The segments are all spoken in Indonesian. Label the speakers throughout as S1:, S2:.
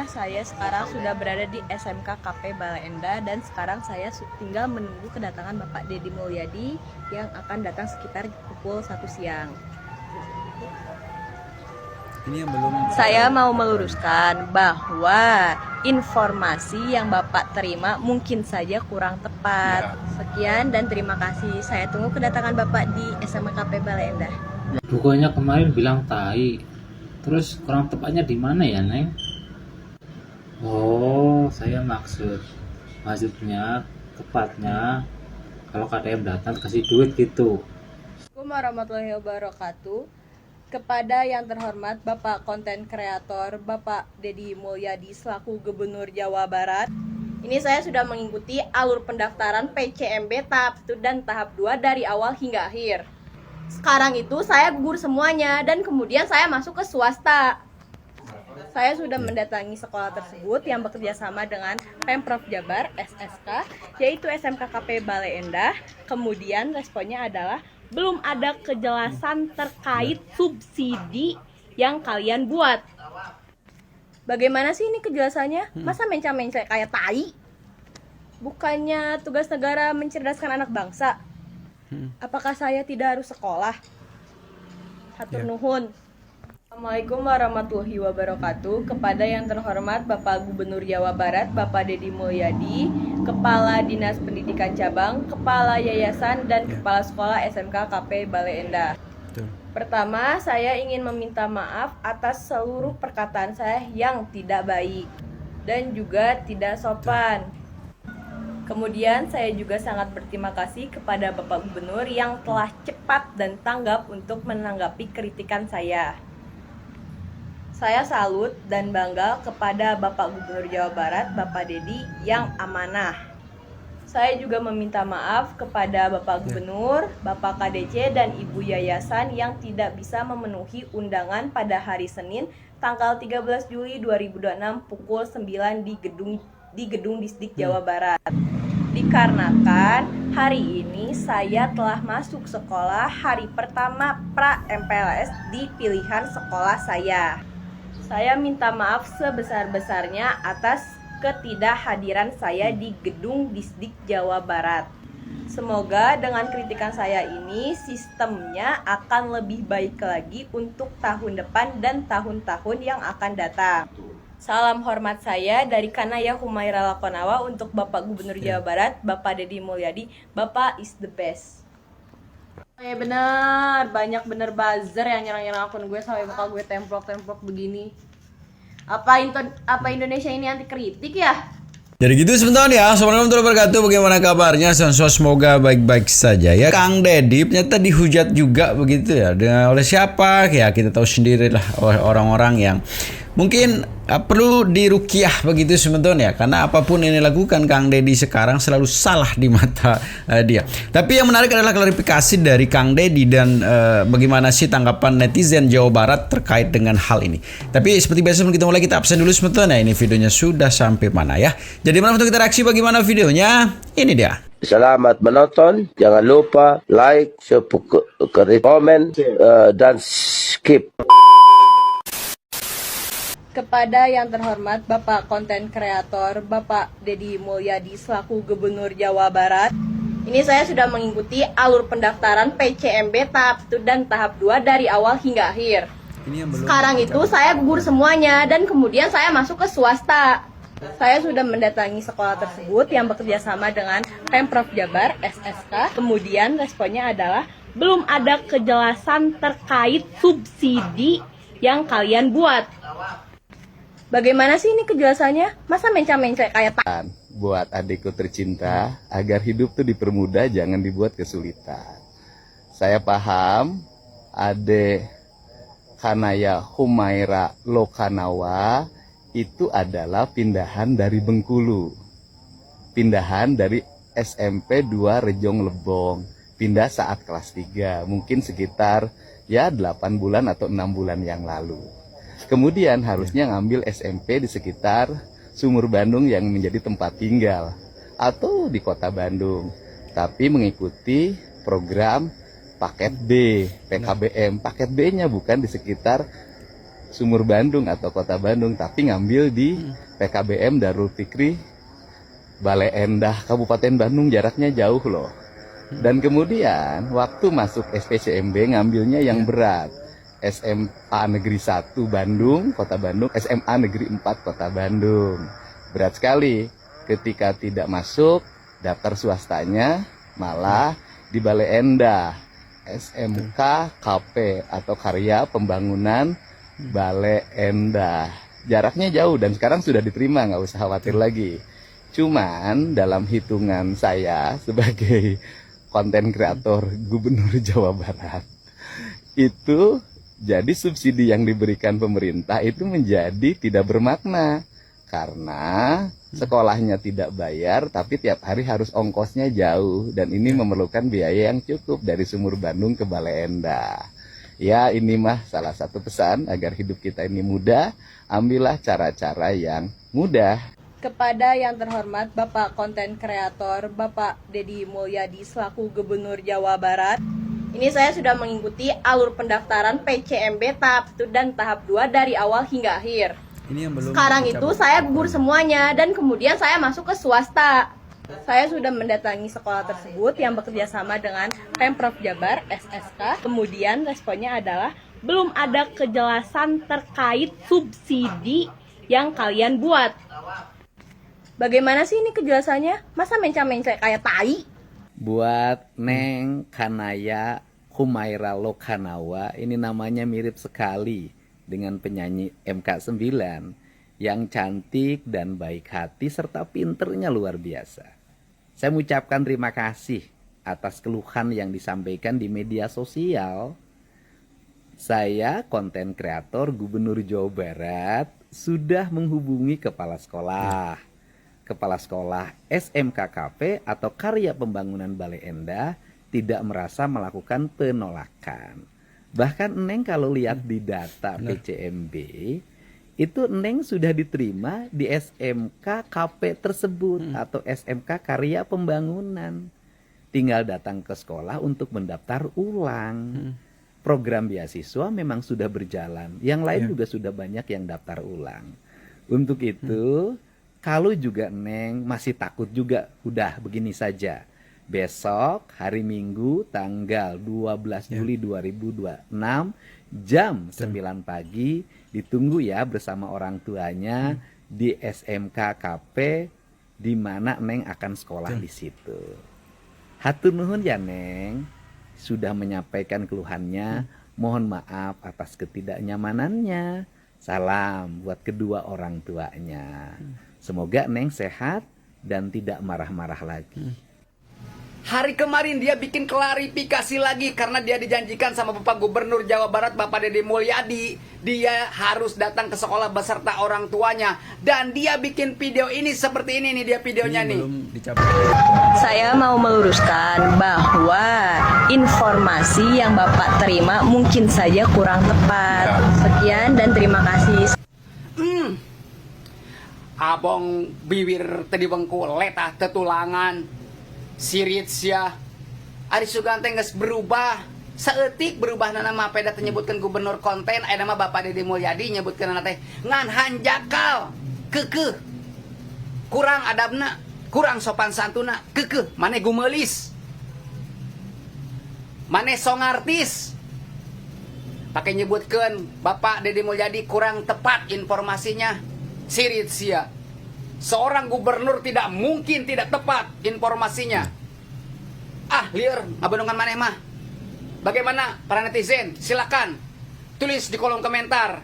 S1: saya sekarang sudah berada di SMK KP Bale Endah dan sekarang saya tinggal menunggu kedatangan Bapak Deddy Mulyadi yang akan datang sekitar pukul 1 siang.
S2: Ini yang belum.
S1: Saya mau meluruskan bahwa informasi yang Bapak terima mungkin saja kurang tepat. Sekian dan terima kasih. Saya tunggu kedatangan Bapak di SMK KP Bale Endah.
S3: Bukannya kemarin bilang tai. Terus kurang tepatnya di mana ya, Neng? Oh, saya maksudnya tepatnya kalau KTM datang kasih duit gitu.
S1: Assalamualaikum warahmatullahi wabarakatuh. Kepada yang terhormat Bapak konten kreator Bapak Deddy Mulyadi selaku Gubernur Jawa Barat. Ini saya sudah mengikuti alur pendaftaran PCMB tahap 1 dan tahap 2 dari awal hingga akhir. Sekarang itu saya gugur semuanya dan kemudian saya masuk ke swasta. Saya sudah mendatangi sekolah tersebut yang bekerja sama dengan Pemprov Jabar SSK, yaitu SMK KP Bale Endah. Kemudian responnya adalah belum ada kejelasan terkait subsidi yang kalian buat. Bagaimana sih ini kejelasannya? Masa mencah-mencah kayak tai? Bukannya tugas negara mencerdaskan anak bangsa? Apakah saya tidak harus sekolah? Hatur nuhun. Assalamualaikum warahmatullahi wabarakatuh. Kepada yang terhormat Bapak Gubernur Jawa Barat Bapak Deddy Mulyadi, Kepala Dinas Pendidikan Cabang, Kepala Yayasan dan Kepala Sekolah SMK KP Bale Endah. Pertama, saya ingin meminta maaf atas seluruh perkataan saya yang tidak baik dan juga tidak sopan. Kemudian saya juga sangat berterima kasih kepada Bapak Gubernur yang telah cepat dan tanggap untuk menanggapi kritikan saya. Saya salut dan bangga kepada Bapak Gubernur Jawa Barat, Bapak Deddy yang amanah. Saya juga meminta maaf kepada Bapak Gubernur, Bapak KDC, dan Ibu Yayasan yang tidak bisa memenuhi undangan pada hari Senin, tanggal 13 Juli 2026 pukul 9 di Gedung Disdik Jawa Barat. Dikarenakan hari ini saya telah masuk sekolah hari pertama pra-MPLS di pilihan sekolah saya. Saya minta maaf sebesar-besarnya atas ketidakhadiran saya di Gedung Disdik Jawa Barat. Semoga dengan kritikan saya ini sistemnya akan lebih baik lagi untuk tahun depan dan tahun-tahun yang akan datang. Salam hormat saya dari Kanaya Humaira Lakonawa untuk Bapak Gubernur Jawa Barat, Bapak Deddy Mulyadi. Bapak is the best. Bener, banyak bener buzzer yang nyerang-nyerang akun gue sampai muka gue templok-templok begini. Apa Indonesia ini anti kritik ya?
S2: Jadi gitu sebentar ya. Assalamualaikum warahmatullahi wabarakatuh. Bagaimana kabarnya? Semoga baik-baik saja ya. Kang Deddy ternyata dihujat juga begitu ya. Oleh siapa? Ya kita tahu sendiri lah, orang-orang yang mungkin perlu diruqyah begitu sebetulnya, karena apapun yang dilakukan Kang Deddy sekarang selalu salah di mata dia. Tapi yang menarik adalah klarifikasi dari Kang Deddy dan bagaimana sih tanggapan netizen Jawa Barat terkait dengan hal ini. Tapi seperti biasa sebelum kita mulai, kita absen dulu sebetulnya. Ini videonya sudah sampai mana ya. Jadi mana untuk kita reaksi bagaimana videonya? Ini dia.
S4: Selamat menonton, jangan lupa like, komen, dan skip.
S1: Kepada yang terhormat Bapak konten kreator Bapak Deddy Mulyadi selaku Gubernur Jawa Barat. Ini saya sudah mengikuti alur pendaftaran PCMB tahap 1 dan tahap 2 dari awal hingga akhir. Sekarang itu saya gugur semuanya dan kemudian saya masuk ke swasta. Saya sudah mendatangi sekolah tersebut yang bekerja sama dengan Pemprov Jabar SSK. Kemudian responnya adalah belum ada kejelasan terkait subsidi yang kalian buat. Bagaimana sih ini kejelasannya? Masa mencah-mencah kayak tai?
S5: Buat adikku tercinta, agar hidup tuh dipermudah, jangan dibuat kesulitan. Saya paham, Ade Kanaya Humaira Lokanawa itu adalah pindahan dari Bengkulu. Pindahan dari SMP 2 Rejong Lebong. Pindah saat kelas 3, mungkin sekitar 8 bulan atau 6 bulan yang lalu. Kemudian harusnya ngambil SMP di sekitar Sumur Bandung yang menjadi tempat tinggal atau di kota Bandung, tapi mengikuti program paket B PKBM. Paket B-nya bukan di sekitar Sumur Bandung atau Kota Bandung, tapi ngambil di PKBM Darul Fikri Bale Endah Kabupaten Bandung, jaraknya jauh loh. Dan kemudian waktu masuk SPCMB ngambilnya yang berat, SMA Negeri 1 Bandung, Kota Bandung, SMA Negeri 4 Kota Bandung. Berat sekali. Ketika tidak masuk, daftar swastanya malah di Bale Endah, SMK KP atau Karya Pembangunan Bale Endah. Jaraknya jauh dan sekarang sudah diterima, nggak usah khawatir lagi. Cuman dalam hitungan saya sebagai konten kreator Gubernur Jawa Barat, itu jadi subsidi yang diberikan pemerintah itu menjadi tidak bermakna. Karena sekolahnya tidak bayar, tapi tiap hari harus ongkosnya jauh. Dan ini memerlukan biaya yang cukup dari Sumur Bandung ke Bale Endah. Ya, ini mah salah satu pesan agar hidup kita ini mudah. Ambillah cara-cara yang mudah.
S1: Kepada yang terhormat Bapak konten kreator Bapak Deddy Mulyadi selaku Gubernur Jawa Barat, ini saya sudah mengikuti alur pendaftaran PCMB tahap 1 dan tahap 2 dari awal hingga akhir.
S2: Ini yang belum
S1: Sekarang itu saya gugur semuanya dan kemudian saya masuk ke swasta. Saya sudah mendatangi sekolah tersebut yang bekerja sama dengan Pemprov Jabar, SSK. Kemudian responnya adalah belum ada kejelasan terkait subsidi yang kalian buat. Bagaimana sih ini kejelasannya? Masa mencak-mencak kayak tai?
S5: Buat Neng Kanaya Humaira Lokanawa, ini namanya mirip sekali dengan penyanyi MK9 yang cantik dan baik hati serta pinternya luar biasa. Saya mengucapkan terima kasih atas keluhan yang disampaikan di media sosial. Saya konten kreator Gubernur Jawa Barat sudah menghubungi kepala sekolah SMKKP atau Karya Pembangunan Bale Endah tidak merasa melakukan penolakan. Bahkan Neng kalau lihat di data PCMB, itu Neng sudah diterima di SMK KP tersebut atau SMK Karya Pembangunan. Tinggal datang ke sekolah untuk mendaftar ulang. Program beasiswa memang sudah berjalan. Yang lain juga sudah banyak yang daftar ulang. Untuk itu, kalau juga Neng masih takut juga, udah begini saja. Besok hari Minggu tanggal 12 Juli 2026 jam 9 pagi ditunggu ya bersama orang tuanya di SMK KP di mana Neng akan sekolah di situ. Hatur nuhun ya Neng sudah menyampaikan keluhannya. Mohon maaf atas ketidaknyamanannya. Salam buat kedua orang tuanya. Semoga Neng sehat dan tidak marah-marah lagi.
S6: Hari kemarin dia bikin klarifikasi lagi karena dia dijanjikan sama Bapak Gubernur Jawa Barat Bapak Deddy Mulyadi, dia harus datang ke sekolah beserta orang tuanya dan dia bikin video ini seperti ini nih dia videonya nih.
S1: Saya mau meluruskan bahwa informasi yang Bapak terima mungkin saja kurang tepat. Sekian dan terima kasih.
S6: Abong bibir tadi bengku letah tetulangan. Sirit sia Ari Sugante geus berubah saeutik berubah nama peda menyebutkan gubernur konten aya nama Bapak Deddy Mulyadi nyebutkeun teh ngan hanjakal keukeuh kurang adabna kurang sopan santuna keukeuh mane gumeulis mane song artis pakai nyebutkeun Bapak Deddy Mulyadi kurang tepat informasinya. Sirit sia seorang gubernur tidak mungkin tidak tepat informasinya. Liar, ngabendongan maneh mah. Bagaimana para netizen? Silakan tulis di kolom komentar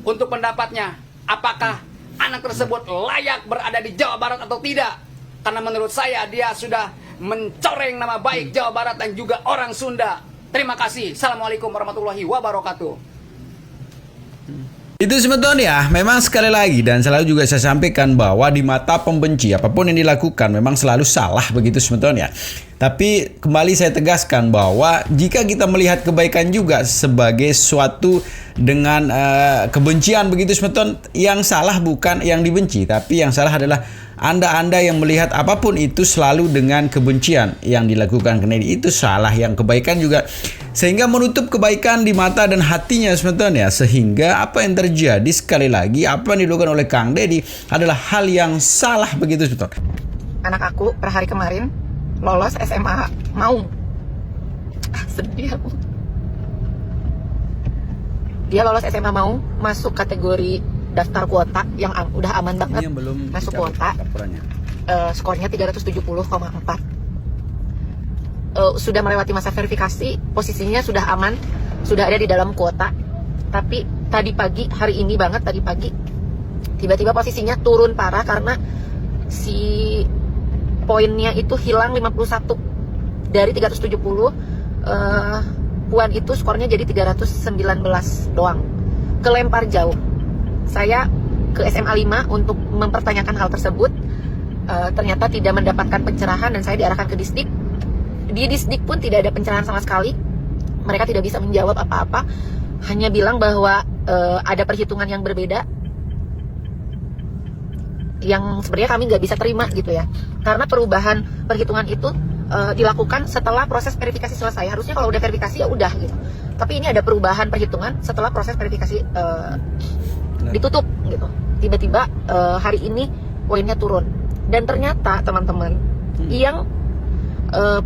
S6: untuk pendapatnya. Apakah anak tersebut layak berada di Jawa Barat atau tidak? Karena menurut saya dia sudah mencoreng nama baik Jawa Barat dan juga orang Sunda. Terima kasih. Assalamualaikum warahmatullahi wabarakatuh.
S2: Itu sebetulnya ya, memang sekali lagi dan selalu juga saya sampaikan bahwa di mata pembenci apapun yang dilakukan memang selalu salah begitu sebetulnya. Tapi kembali saya tegaskan bahwa jika kita melihat kebaikan juga sebagai suatu dengan kebencian begitu sebetulnya, yang salah bukan yang dibenci, tapi yang salah adalah Anda yang melihat apapun itu selalu dengan kebencian yang dilakukan ke Dedi itu salah, yang kebaikan juga, sehingga menutup kebaikan di mata dan hatinya sebetulnya. Sehingga apa yang terjadi, sekali lagi, apa yang dilakukan oleh Kang Dedi adalah hal yang salah begitu sebetulnya.
S7: Anak aku per hari kemarin lolos SMA Maung. Sedih aku. Dia lolos SMA Maung, masuk kategori daftar kuota yang udah aman banget.
S2: Ini yang belum
S7: masuk kuota. Skornya 370,4. Sudah melewati masa verifikasi, posisinya sudah aman, sudah ada di dalam kuota. Tapi tadi pagi, hari ini banget tadi pagi, tiba-tiba posisinya turun parah karena si poinnya itu hilang 51 dari 370. Puan itu skornya jadi 319 doang, kelempar jauh. Saya ke SMA 5 untuk mempertanyakan hal tersebut, ternyata tidak mendapatkan pencerahan dan saya diarahkan ke Disdik. Di Disdik pun tidak ada pencerahan sama sekali, mereka tidak bisa menjawab apa-apa, hanya bilang bahwa ada perhitungan yang berbeda yang sebenarnya kami nggak bisa terima gitu ya, karena perubahan perhitungan itu dilakukan setelah proses verifikasi selesai. Harusnya kalau udah verifikasi ya udah gitu, tapi ini ada perubahan perhitungan setelah proses verifikasi ditutup gitu. Tiba-tiba hari ini poinnya turun, dan ternyata teman-teman yang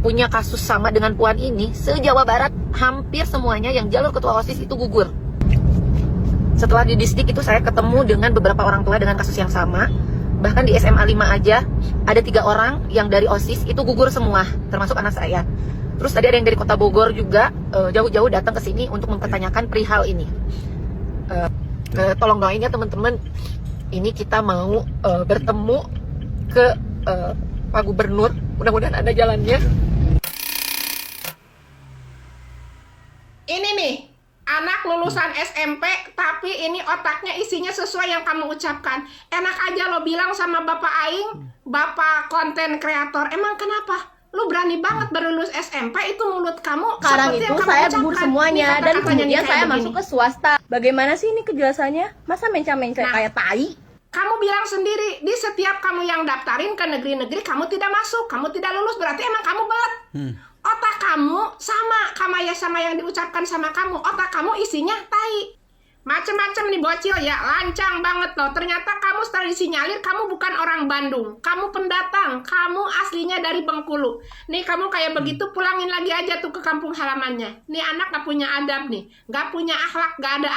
S7: punya kasus sama dengan Puan ini se-Jawa Barat hampir semuanya yang jalur ketua OSIS itu gugur. Setelah di Disdik itu saya ketemu dengan beberapa orang tua dengan kasus yang sama. Bahkan di SMA 5 aja ada 3 orang yang dari OSIS itu gugur semua, termasuk anak saya. Terus tadi ada yang dari Kota Bogor juga jauh-jauh datang ke sini untuk mempertanyakan perihal ini. Tolong doain ya teman-teman. Ini kita mau bertemu ke Pak Gubernur. Mudah-mudahan ada jalannya.
S8: Ini nih, anak lulusan SMP, tapi ini otaknya isinya sesuai yang kamu ucapkan. Enak aja lo bilang sama Bapak Aing, Bapak konten kreator. Emang kenapa? Lu berani banget baru lulus SMP, itu mulut kamu
S1: Sekarang
S8: seperti
S1: itu
S8: yang kamu
S1: saya
S8: ucapkan.
S1: gugur semuanya,
S8: Nih,
S1: dan
S8: kata-katanya
S1: kemudian
S8: nih kayak
S1: saya
S8: begini.
S1: masuk ke swasta. Bagaimana sih ini kejelasannya? Masa menca-menca
S8: Nah,
S1: kayak tai?
S8: Kamu bilang sendiri, di setiap kamu yang daftarin ke negeri-negeri, kamu tidak masuk, kamu tidak lulus, berarti emang kamu belet. Otak kamu sama yang diucapkan sama kamu, otak kamu isinya tai. Macem-macem nih bocil ya, lancang banget loh. Ternyata kamu setelah disinyalir, kamu bukan orang Bandung, kamu pendatang, kamu aslinya dari Bengkulu. Nih kamu kayak begitu, pulangin lagi aja tuh ke kampung halamannya. Nih anak gak punya adab nih, gak punya akhlak, gak ada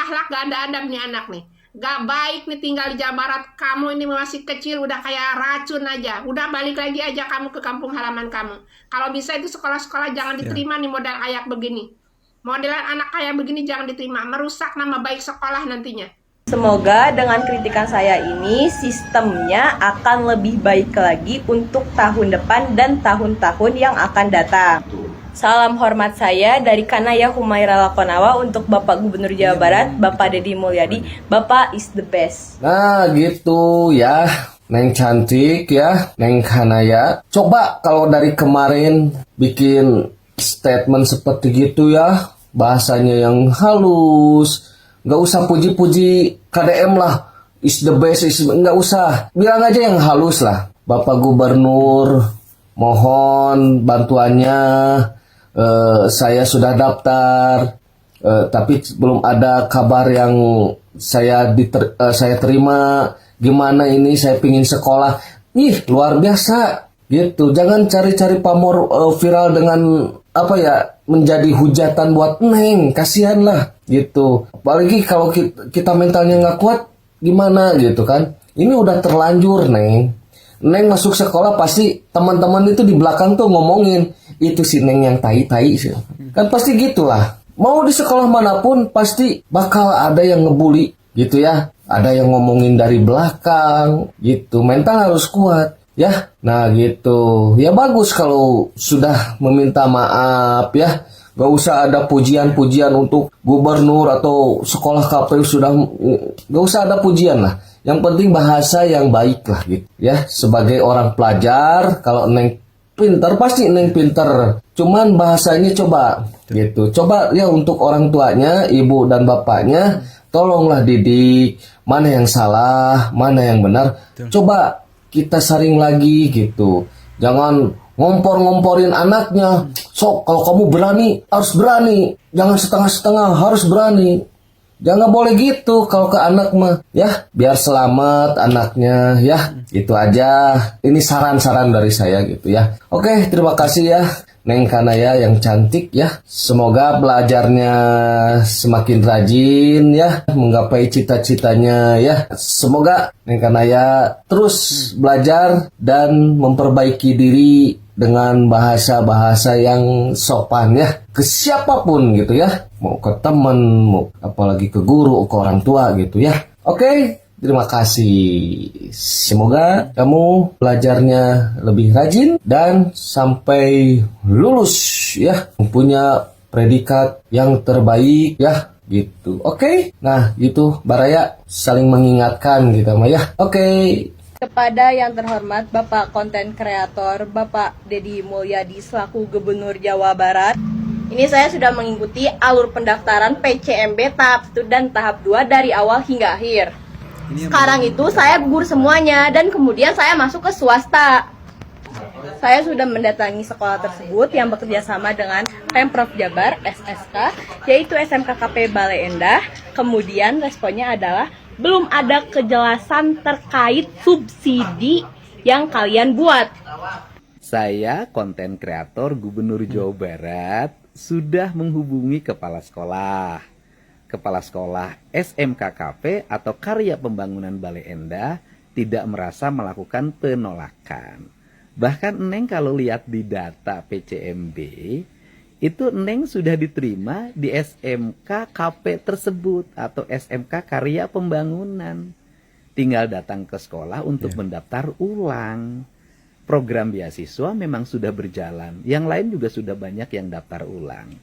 S8: adab nih anak nih. Gak baik nih tinggal di Jawa Barat. Kamu ini masih kecil udah kayak racun aja. Udah balik lagi aja kamu ke kampung halaman kamu. Kalau bisa itu sekolah-sekolah jangan diterima nih model kayak begini. Modelan anak kayak begini jangan diterima. Merusak nama baik sekolah nantinya.
S1: Semoga dengan kritikan saya ini sistemnya akan lebih baik lagi untuk tahun depan dan tahun-tahun yang akan datang. Salam hormat saya dari Kanaya Humaira Lakonawa untuk Bapak Gubernur Jawa Barat, Bapak Deddy Mulyadi. Bapak is the best.
S4: Nah gitu ya, Neng cantik ya, Neng Kanaya. Coba kalau dari kemarin bikin statement seperti gitu ya, bahasanya yang halus, nggak usah puji-puji KDM lah, is the best, nggak usah, bilang aja yang halus lah. Bapak Gubernur, mohon bantuannya. Saya sudah daftar, tapi belum ada kabar yang saya terima. Gimana ini? Saya pingin sekolah. Ih, luar biasa gitu. Jangan cari-cari pamor viral dengan apa ya, menjadi hujatan buat Neng. Kasihan lah gitu. Apalagi kalau kita mentalnya nggak kuat, gimana gitu kan? Ini udah terlanjur Neng. Neng masuk sekolah pasti teman-teman itu di belakang tuh ngomongin, itu si Neng yang tai-tai sih. Kan pasti gitulah. Mau di sekolah manapun pasti bakal ada yang ngebully gitu ya. Ada yang ngomongin dari belakang gitu. Mental harus kuat ya. Nah gitu. Ya bagus kalau sudah meminta maaf ya. Gak usah ada pujian-pujian untuk gubernur atau sekolah KPU sudah. Gak usah ada pujian lah. Yang penting bahasa yang baik lah gitu ya. Sebagai orang pelajar, kalau Neng pintar pasti Neng pintar. Cuman bahasanya coba gitu. Coba ya untuk orang tuanya, ibu dan bapaknya, tolonglah didik mana yang salah, mana yang benar. Coba kita saring lagi gitu. Jangan ngompor-ngomporin anaknya. Sok, kalau kamu berani, harus berani. Jangan setengah-setengah, harus berani. Jangan boleh gitu kalau ke anak mah. Ya, biar selamat anaknya ya. Itu aja. Ini saran-saran dari saya gitu ya. Oke, terima kasih ya Neng Kanaya yang cantik ya. Semoga belajarnya semakin rajin ya, menggapai cita-citanya ya. Semoga Neng Kanaya terus belajar dan memperbaiki diri dengan bahasa-bahasa yang sopan ya. Ke siapapun gitu ya. Mau ke teman, mau apalagi ke guru, ke orang tua gitu ya. Oke. Terima kasih. Semoga kamu belajarnya lebih rajin dan sampai lulus ya, mempunyai predikat yang terbaik ya, gitu. Oke. Nah, gitu Baraya saling mengingatkan gitu mah ya. Oke.
S1: Kepada yang terhormat Bapak konten kreator Bapak Deddy Mulyadi selaku Gubernur Jawa Barat, ini saya sudah mengikuti alur pendaftaran PCMB tahap 1 dan tahap 2 dari awal hingga akhir. Sekarang itu saya gugur semuanya dan kemudian saya masuk ke swasta. Saya sudah mendatangi sekolah tersebut yang bekerja sama dengan Pemprov Jabar SSK, yaitu SMKKP Bale Endah. Kemudian responnya adalah belum ada kejelasan terkait subsidi yang kalian buat.
S5: Saya konten kreator Gubernur Jawa Barat sudah menghubungi kepala sekolah SMKKP atau Karya Pembangunan Bale Endah tidak merasa melakukan penolakan. Bahkan Neng kalau lihat di data PCMB, itu Neng sudah diterima di SMKKP tersebut atau SMK Karya Pembangunan. Tinggal datang ke sekolah untuk mendaftar ulang. Program beasiswa memang sudah berjalan. Yang lain juga sudah banyak yang daftar ulang.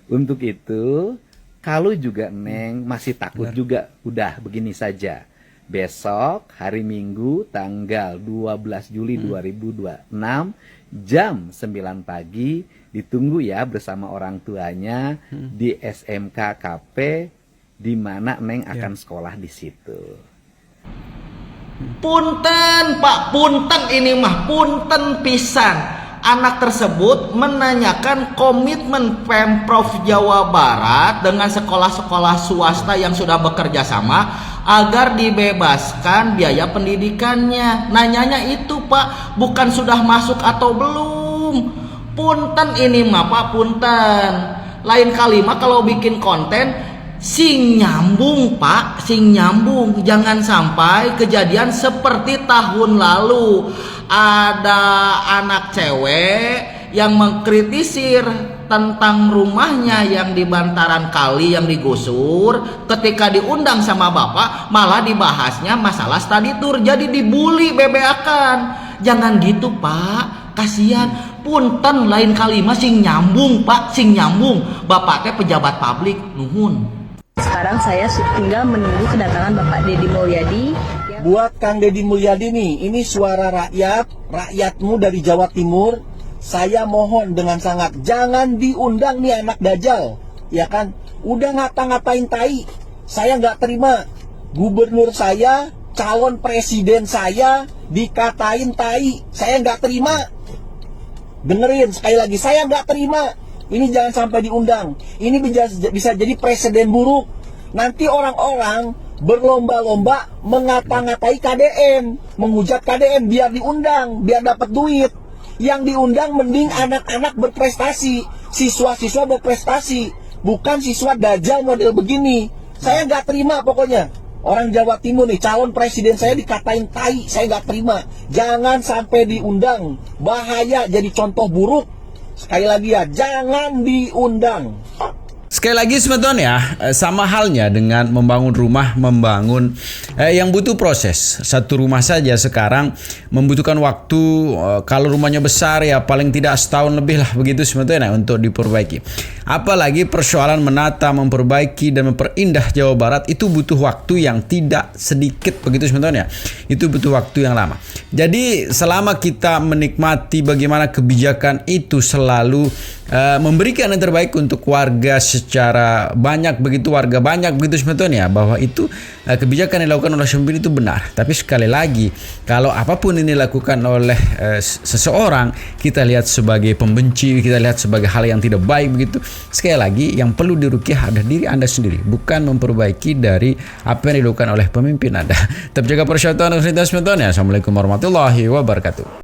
S5: Untuk itu, kalau juga Neng masih takut juga, udah begini saja. Besok hari Minggu tanggal 12 Juli 2026 jam 9 pagi ditunggu ya bersama orang tuanya di SMKKP di mana Neng akan sekolah di situ.
S9: Punten Pak, punten ini mah punten pisan. Anak tersebut menanyakan komitmen Pemprov Jawa Barat dengan sekolah-sekolah swasta yang sudah bekerja sama agar dibebaskan biaya pendidikannya. Nanyanya itu Pak, bukan sudah masuk atau belum. Punten ini mah Pak, punten. Lain kali mah kalau bikin konten sing nyambung Pak, sing nyambung. Jangan sampai kejadian seperti tahun lalu. Ada anak cewek yang mengkritisir tentang rumahnya yang di bantaran kali yang digusur. Ketika diundang sama bapak malah dibahasnya masalah study tour, jadi dibully bebeakan. Jangan gitu Pak, kasihan. Punten lain kali mah sing nyambung Pak, sing nyambung. Bapak teh pejabat publik, nuhun.
S1: Sekarang saya tinggal menunggu kedatangan Bapak Deddy Mulyadi.
S9: Buat Kang Deddy Mulyadi nih, ini suara rakyatmu dari Jawa Timur. Saya mohon dengan sangat, jangan diundang nih anak dajal, ya kan? Udah ngata-ngatain tai, saya nggak terima. Gubernur saya, calon presiden saya dikatain tai, saya nggak terima. Dengerin sekali lagi, saya nggak terima. Ini jangan sampai diundang. Ini bisa jadi presiden buruk. Nanti orang-orang berlomba-lomba mengata-ngatai KDM, menghujat KDM biar diundang, biar dapat duit. Yang diundang mending anak-anak berprestasi, siswa-siswa berprestasi, bukan siswa dajal model begini. Saya nggak terima pokoknya. Orang Jawa Timur nih, calon presiden saya dikatain tai, saya nggak terima. Jangan sampai diundang, bahaya, jadi contoh buruk. Sekali lagi ya, jangan diundang.
S2: Sekali lagi teman-teman ya, sama halnya dengan membangun rumah, membangun yang butuh proses. Satu rumah saja sekarang membutuhkan waktu, kalau rumahnya besar ya paling tidak setahun lebih lah begitu teman-teman ya, untuk diperbaiki. Apalagi persoalan menata, memperbaiki dan memperindah Jawa Barat itu butuh waktu yang tidak sedikit begitu teman-teman ya. Itu butuh waktu yang lama. Jadi selama kita menikmati bagaimana kebijakan itu selalu memberikan yang terbaik untuk warga secara banyak begitu, warga banyak begitu sebetulnya, bahwa itu kebijakan yang dilakukan oleh pemimpin itu benar. Tapi sekali lagi, kalau apapun ini dilakukan oleh seseorang, kita lihat sebagai pembenci, kita lihat sebagai hal yang tidak baik begitu. Sekali lagi, yang perlu diruqyah adalah diri Anda sendiri, bukan memperbaiki dari apa yang dilakukan oleh pemimpin Anda. Tetap jaga persatuan dan kesatuan sebetulnya. Assalamualaikum warahmatullahi wabarakatuh.